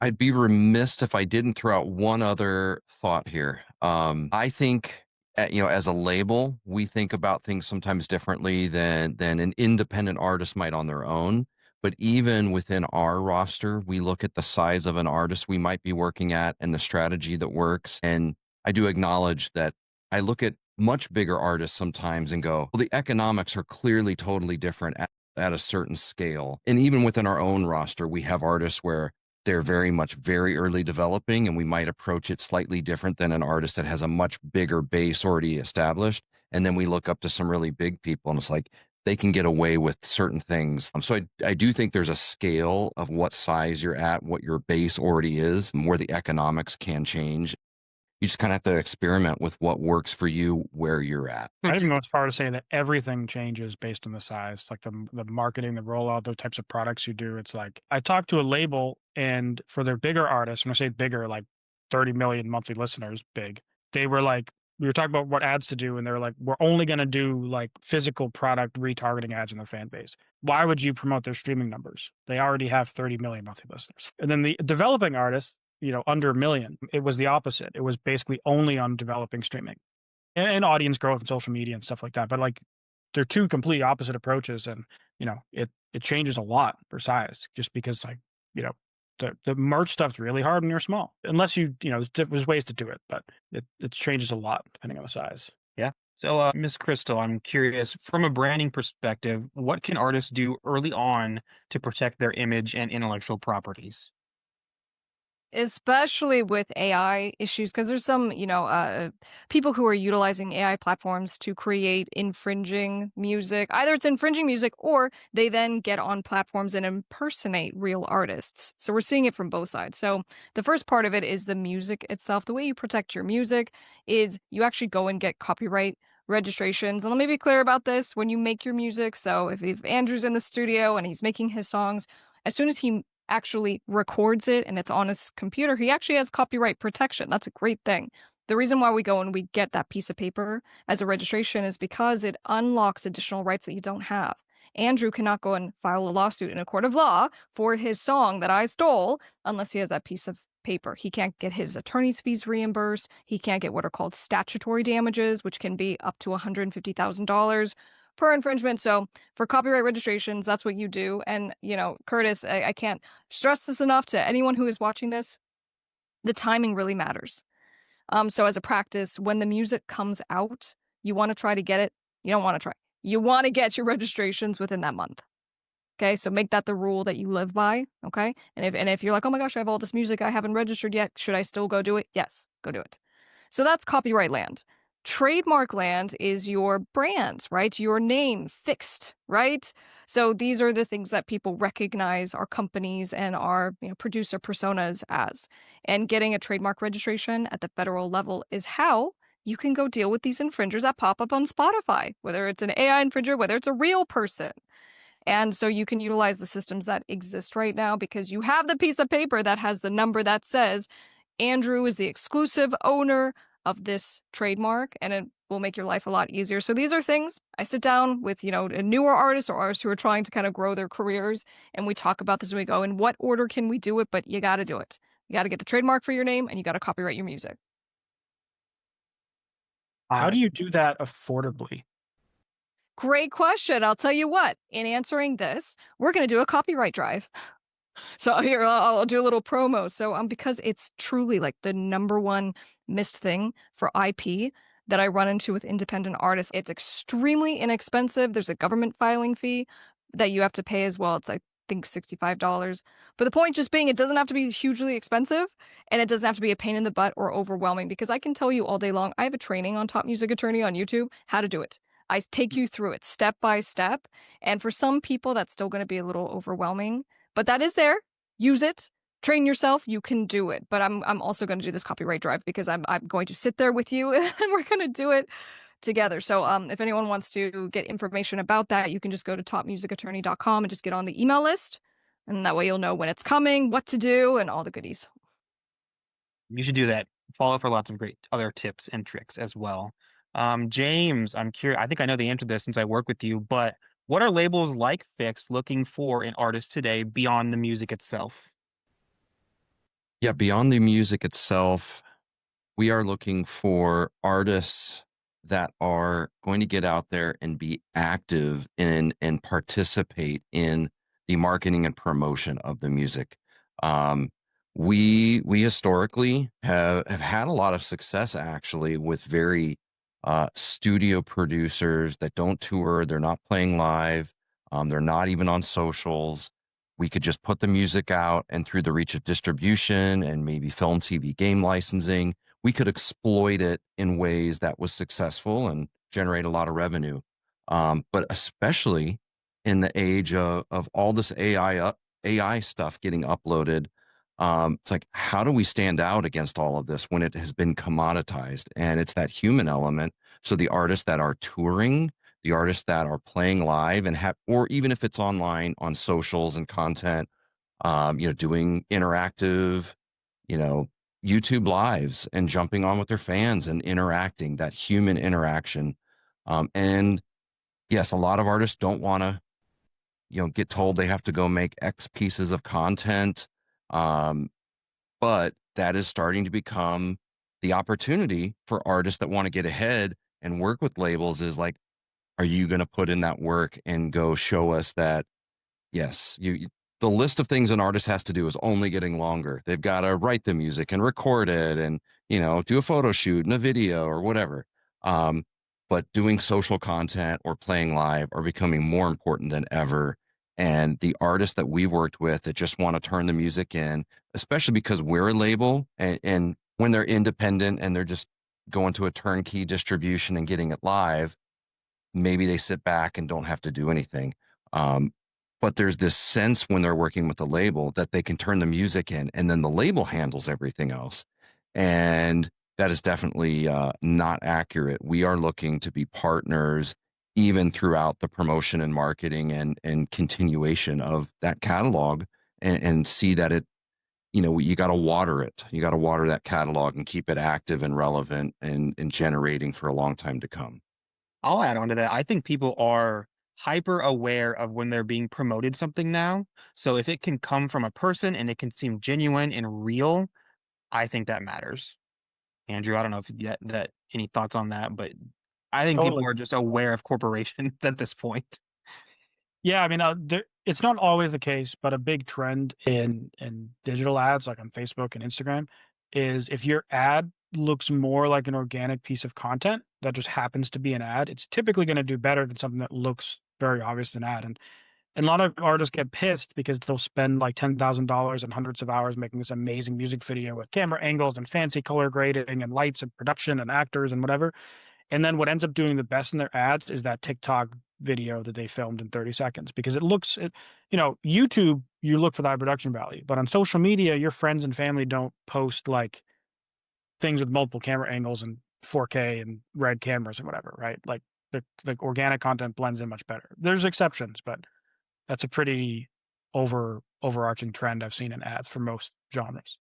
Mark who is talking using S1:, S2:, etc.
S1: I'd be remiss if I didn't throw out one other thought here. I think, as a label, we think about things sometimes differently than an independent artist might on their own. But even within our roster, we look at the size of an artist we might be working at and the strategy that works. And I do acknowledge that I look at much bigger artists sometimes and go, well, the economics are clearly totally different at a certain scale. And even within our own roster, we have artists where they're very much very early developing, and we might approach it slightly different than an artist that has a much bigger base already established. And then we look up to some really big people, and it's like they can get away with certain things. So I do think there's a scale of what size you're at, what your base already is, and where the economics can change. You just kind of have to experiment with what works for you where you're at.
S2: I'd even go as far to say that everything changes based on the size, like the marketing, the rollout, the types of products you do. It's like I talked to a label, and for their bigger artists, when I say bigger, like 30 million monthly listeners, big, they were like, we were talking about what ads to do, and they're like, we're only going to do like physical product retargeting ads in their fan base. Why would you promote their streaming numbers? They already have 30 million monthly listeners. And then the developing artists, under a million, it was the opposite. It was basically only on developing streaming and audience growth and social media and stuff like that. But like they're two completely opposite approaches, and it changes a lot for size just because like you know the merch stuff's really hard when you're small. Unless there's ways to do it, but it changes a lot depending on the size.
S3: Yeah. So, Miss Crystal, I'm curious, from a branding perspective, what can artists do early on to protect their image and intellectual properties?
S4: Especially with AI issues, because there's some, people who are utilizing AI platforms to create infringing music. Either it's infringing music or they then get on platforms and impersonate real artists. So we're seeing it from both sides. So the first part of it is the music itself. The way you protect your music is you actually go and get copyright registrations. And let me be clear about this when you make your music. So if Andrew's in the studio and he's making his songs, as soon as he actually records it and it's on his computer, he actually has copyright protection. That's a great thing. The reason why we go and we get that piece of paper as a registration is because it unlocks additional rights that you don't have. Andrew cannot go and file a lawsuit in a court of law for his song that I stole unless he has that piece of paper. He can't get his attorney's fees reimbursed. He can't get what are called statutory damages, which can be up to $150,000 per infringement. So for copyright registrations, that's what you do. And, Curtis, I can't stress this enough to anyone who is watching this. The timing really matters. So as a practice, when the music comes out, you want to try to get it. You don't want to try. You want to get your registrations within that month. Okay, so make that the rule that you live by. Okay, and if you're like, oh my gosh, I have all this music I haven't registered yet, should I still go do it? Yes, go do it. So that's copyright land. Trademark land is your brand, right? Your name fixed, right? So these are the things that people recognize our companies and our producer personas as. And getting a trademark registration at the federal level is how you can go deal with these infringers that pop up on Spotify, whether it's an AI infringer, whether it's a real person. And so you can utilize the systems that exist right now because you have the piece of paper that has the number that says Andrew is the exclusive owner of this trademark, and it will make your life a lot easier. So these are things I sit down with, newer artists or artists who are trying to kind of grow their careers, and we talk about this and we go, in what order can we do it? But you got to do it. You got to get the trademark for your name, and you got to copyright your music.
S2: How do you do that affordably?
S4: Great question. I'll tell you what, in answering this, we're going to do a copyright drive. So here, I'll do a little promo. So because it's truly like the number one missed thing for IP that I run into with independent artists, it's extremely inexpensive. There's a government filing fee that you have to pay as well. It's, I think, $65. But the point just being, it doesn't have to be hugely expensive, and it doesn't have to be a pain in the butt or overwhelming, because I can tell you all day long, I have a training on Top Music Attorney on YouTube, how to do it. I take you through it step by step. And for some people, that's still going to be a little overwhelming. But that is there. Use it. Train yourself. You can do it. But I'm also going to do this copyright drive because I'm going to sit there with you and we're going to do it together. So if anyone wants to get information about that, you can just go to topmusicattorney.com and just get on the email list. And that way you'll know when it's coming, what to do, and all the goodies.
S3: You should do that. Follow for lots of great other tips and tricks as well. James, I'm curious. I think I know the answer to this since I work with you, but what are labels like Fix looking for in artists today beyond the music itself?
S1: Yeah, beyond the music itself, we are looking for artists that are going to get out there and be active in and participate in the marketing and promotion of the music. Um, we historically have had a lot of success actually with very studio producers that don't tour, they're not playing live, they're not even on socials. We could just put the music out, and through the reach of distribution and maybe film, TV, game licensing, we could exploit it in ways that was successful and generate a lot of revenue. But especially in the age of all this AI stuff getting uploaded, it's like, how do we stand out against all of this when it has been commoditized? And it's that human element. So the artists that are touring, the artists that are playing live and have, or even if it's online on socials and content, doing interactive, you know, YouTube lives and jumping on with their fans and interacting, that human interaction. And yes, a lot of artists don't want to, get told they have to go make X pieces of content. Um, but that is starting to become the opportunity for artists that want to get ahead and work with labels is like, are you going to put in that work and go show us that yes, the list of things an artist has to do is only getting longer. They've got to write the music and record it and, do a photo shoot and a video or whatever. Um, but doing social content or playing live are becoming more important than ever. And the artists that we've worked with that just want to turn the music in, especially because we're a label and when they're independent and they're just going to a turnkey distribution and getting it live, maybe they sit back and don't have to do anything. Um, but there's this sense when they're working with the label that they can turn the music in and then the label handles everything else. And that is definitely not accurate. We are looking to be partners even throughout the promotion and marketing and continuation of that catalog and see that you got to water it. You got to water that catalog and keep it active and relevant and generating for a long time to come.
S3: I'll add on to that. I think people are hyper aware of when they're being promoted something now. So if it can come from a person and it can seem genuine and real, I think that matters. Andrew, I don't know if that any thoughts on that, but I think people
S2: Totally.
S3: are just aware of corporations at this point.
S2: Yeah, I mean, it's not always the case, but a big trend in digital ads, like on Facebook and Instagram, is if your ad looks more like an organic piece of content that just happens to be an ad, it's typically going to do better than something that looks very obvious an ad. And a lot of artists get pissed because they'll spend like $10,000 and hundreds of hours making this amazing music video with camera angles and fancy color grading and lights and production and actors and whatever. And then what ends up doing the best in their ads is that TikTok video that they filmed in 30 seconds because YouTube, you look for the high production value, but on social media, your friends and family don't post like things with multiple camera angles and 4K and red cameras and whatever, right? Like the organic content blends in much better. There's exceptions, but that's a pretty overarching trend I've seen in ads for most genres.